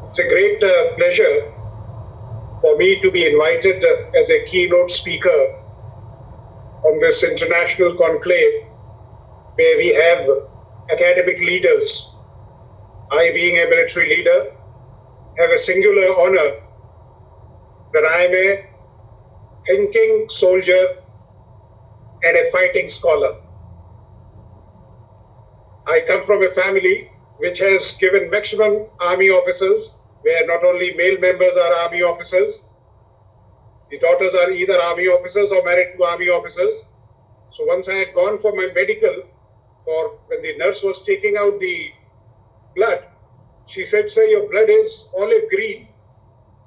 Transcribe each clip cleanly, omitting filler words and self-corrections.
It's a great pleasure for me to be invited as a keynote speaker on this international conclave where we have academic leaders. I, being a military leader, have a singular honor that I am a thinking soldier and a fighting scholar. I come from a family which has given maximum army officers, where not only male members are army officers, the daughters are either army officers or married to army officers. So once I had gone for my medical, for when the nurse was taking out the blood, she said, "Sir, your blood is olive green."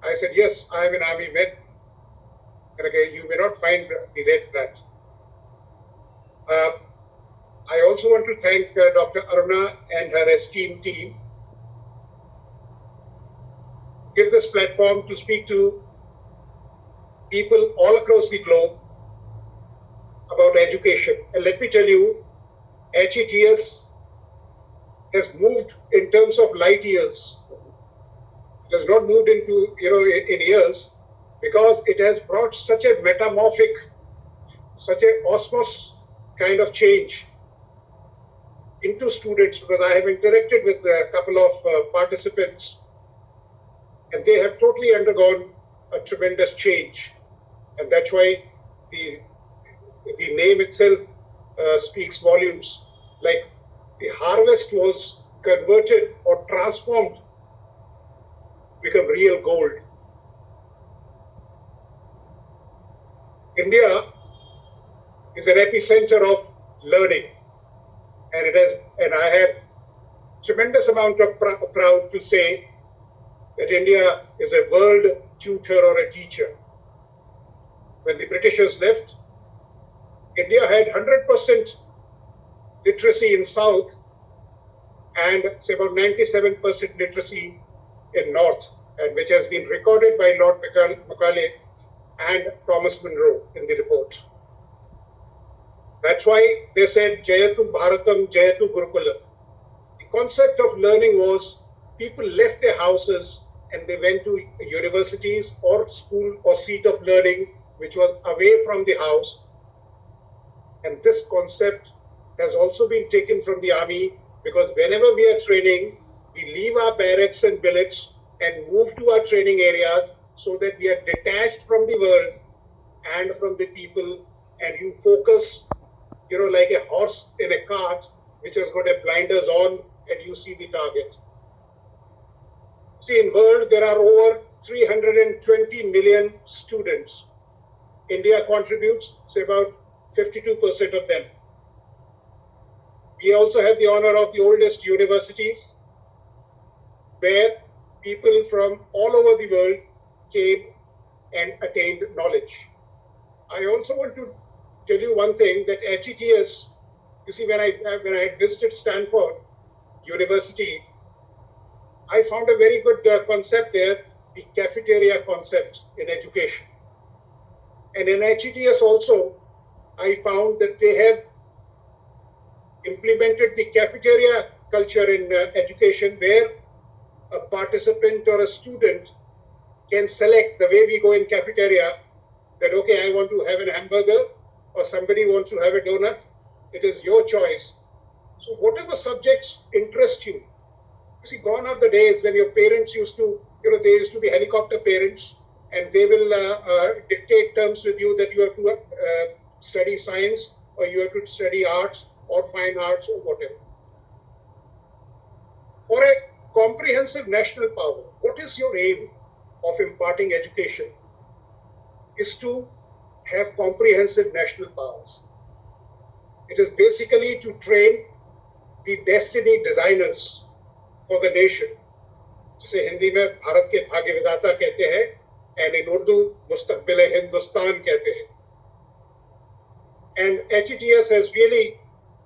I said, "Yes, I am an army man." And again, you may not find the red blood. I also want to thank Dr. Aruna and her esteemed team. Give this platform to speak to people all across the globe about education. And let me tell you, HETS has moved in terms of light years. It has not moved into, in years, because it has brought such a metamorphic, such a osmos kind of change into students, because I have interacted with a couple of participants, and they have totally undergone a tremendous change. And that's why the name itself speaks volumes. Like the harvest was converted or transformed to become real gold. India is an epicenter of learning, and I have tremendous amount of proud to say that India is a world tutor or a teacher. When the Britishers left, India had 100% literacy in South and say about 97% literacy in North, and which has been recorded by Lord Macaulay and Thomas Munro in the report. That's why they said, Jayatu Bharatam, Jayatu Gurukulam. The concept of learning was people left their houses and they went to universities or school or seat of learning, which was away from the house. And this concept has also been taken from the army, because whenever we are training, we leave our barracks and billets and move to our training areas so that we are detached from the world and from the people, and you focus, like a horse in a cart which has got a blinders on and you see the target. See, in world there are over 320 million students. India contributes, say, about 52% of them. We also have the honor of the oldest universities, where people from all over the world came and attained knowledge. I also want to tell you one thing, that HETS, you see, when I had visited Stanford University, I found a very good concept there, the cafeteria concept in education. And in HETS also, I found that they have implemented the cafeteria culture in education, where a participant or a student can select, the way we go in cafeteria, that, okay, I want to have an hamburger or somebody wants to have a donut. It is your choice. So whatever subjects interest you. You see, gone are the days when your parents used to, they used to be helicopter parents, and they will dictate terms with you that you have to study science, or you have to study arts or fine arts or whatever. For a comprehensive national power, what is your aim of imparting education? Is to have comprehensive national powers. It is basically to train the destiny designers for the nation. जिसे हिंदी में भारत के भाग्य विधाता कहते हैं, and in Urdu मुस्तकबिल हिंदुस्तान कहते हैं. And HETS has really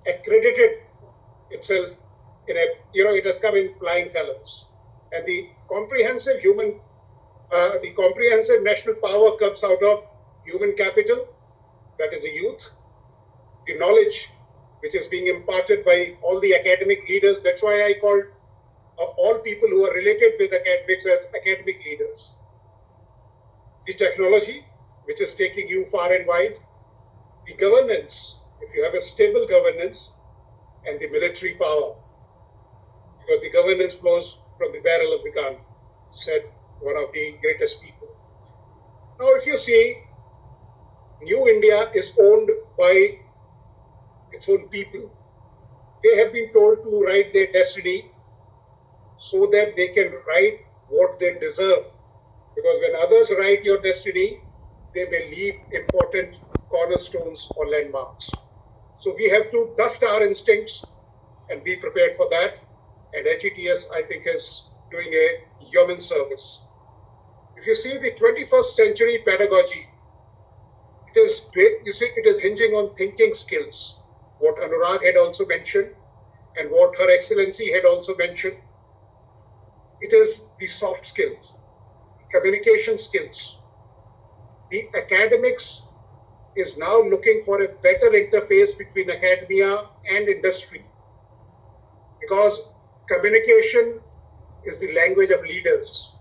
accredited itself in a, it has come in flying colors. And the comprehensive national power comes out of human capital, that is the youth, the knowledge which is being imparted by all the academic leaders. That's why I called all people who are related with academics as academic leaders. The technology, which is taking you far and wide. The governance, if you have a stable governance, and the military power, because the governance flows from the barrel of the gun, said one of the greatest people. Now, if you see, New India is owned by its own people. They have been told to write their destiny so that they can write what they deserve. Because when others write your destiny, they may leave important cornerstones or landmarks. So we have to dust our instincts and be prepared for that. And HETS, I think, is doing a yeoman service. If you see the 21st century pedagogy, it is hinging on thinking skills, what Anurag had also mentioned, and what Her Excellency had also mentioned. It is the soft skills, communication skills. The academics is now looking for a better interface between academia and industry, because communication is the language of leaders.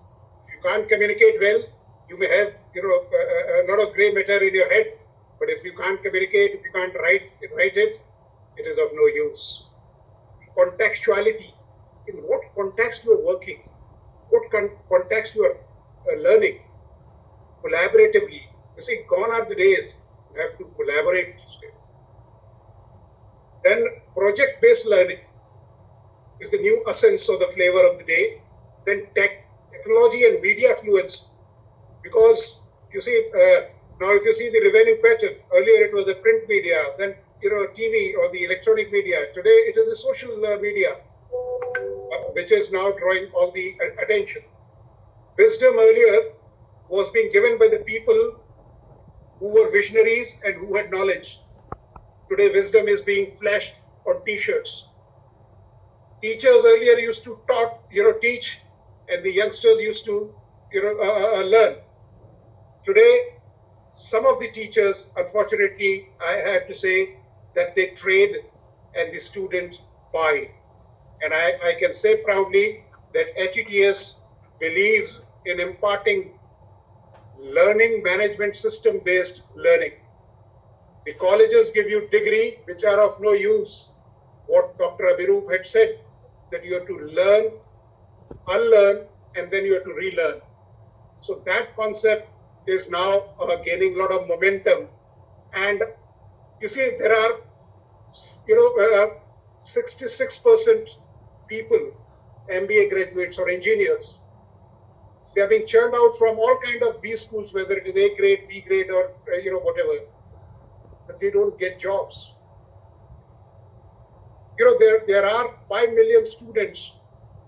If you can't communicate well, you may have a lot of gray matter in your head, but if you can't communicate, if you can't write it, it is of no use. Contextuality, in what context you are working, what context you are learning, collaboratively. You see, gone are the days you have to collaborate these days. Then project-based learning is the new essence of the flavor of the day. Then technology and media fluence, because you see, now if you see the revenue pattern, earlier it was the print media, then TV or the electronic media. Today it is the social media, which is now drawing all the attention. Wisdom earlier was being given by the people who were visionaries and who had knowledge. Today wisdom is being flashed on t-shirts. Teachers earlier used to teach, and the youngsters used to learn. Today, some of the teachers, unfortunately, I have to say that they trade and the student buy. And I can say proudly that HETS believes in imparting learning management system-based learning. The colleges give you degree which are of no use. What Dr. Abhirup had said, that you have to learn, unlearn, and then you have to relearn. So that concept is now gaining a lot of momentum. And you see, there are 66% people, MBA graduates or engineers. They are being churned out from all kind of B schools, whether it is A grade, B grade, or whatever. But they don't get jobs. There are 5 million students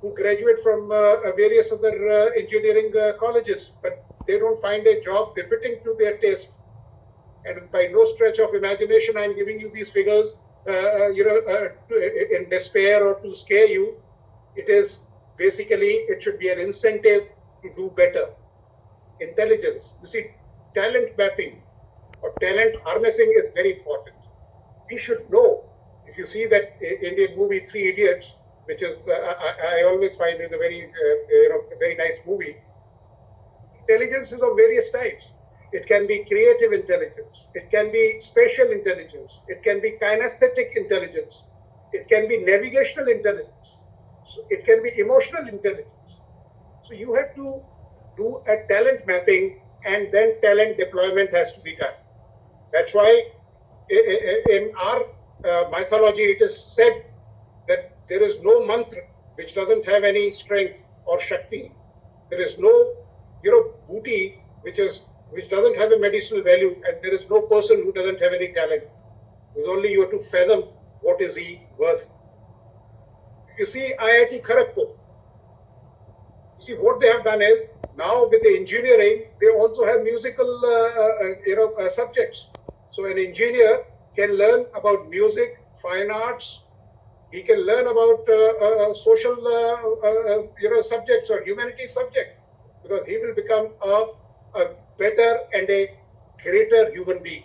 who graduate from various other engineering colleges, but they don't find a job befitting to their taste. And by no stretch of imagination, I'm giving you these figures, in despair or to scare you. It is basically, it should be an incentive to do better. Intelligence, you see, talent mapping or talent harnessing is very important. We should know. If you see that Indian movie Three Idiots, which is I always find is a very very nice movie. Intelligence is of various types. It can be creative intelligence. It can be spatial intelligence. It can be kinesthetic intelligence. It can be navigational intelligence. So it can be emotional intelligence. So you have to do a talent mapping, and then talent deployment has to be done. That's why in our mythology, it is said that there is no mantra which doesn't have any strength or shakti. There is no, booty which doesn't have a medicinal value, and there is no person who doesn't have any talent. There's only you have to fathom what is he worth. If you see IIT Kharagpur, you see what they have done is, now with the engineering, they also have musical subjects. So an engineer can learn about music, fine arts. He can learn about social subjects or humanities subject, because he will become a better and a greater human being.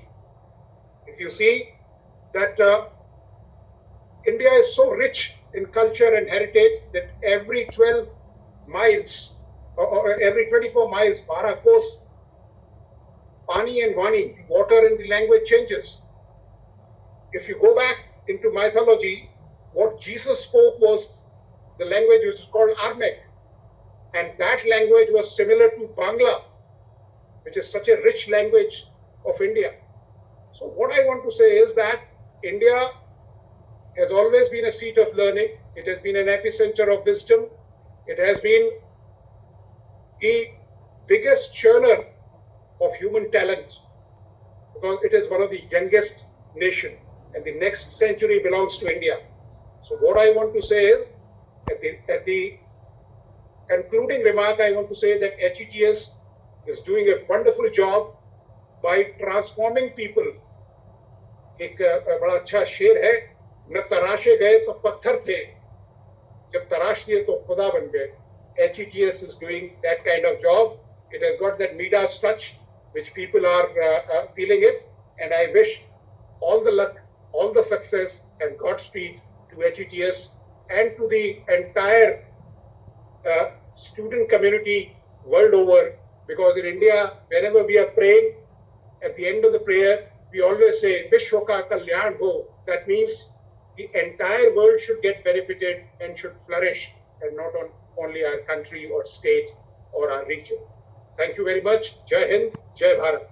If you see that India is so rich in culture and heritage that every 12 miles or every 24 miles, Para course, Pani and Vani, the water and the language changes. If you go back into mythology, what Jesus spoke was the language which is called Armenic. And that language was similar to Bangla, which is such a rich language of India. So what I want to say is that India has always been a seat of learning. It has been an epicenter of wisdom. It has been the biggest churner of human talent because it is one of the youngest nations and the next century belongs to India. So what I want to say is, at the concluding remark, I want to say that HETS is doing a wonderful job by transforming people. एक बड़ा अच्छा शेर है, न तराशे गए तो पत्थर थे, जब तराश दिए तो खुदा बन गए. HETS is doing that kind of job. It has got that Midas touch, which people are feeling it. And I wish all the luck, all the success and Godspeed to HETS and to the entire student community world over. Because in India, whenever we are praying, at the end of the prayer, we always say, Vishwa ka kalyan ho. That means the entire world should get benefited and should flourish, and not only our country or state or our region. Thank you very much. Jai Hind, Jai Bharat.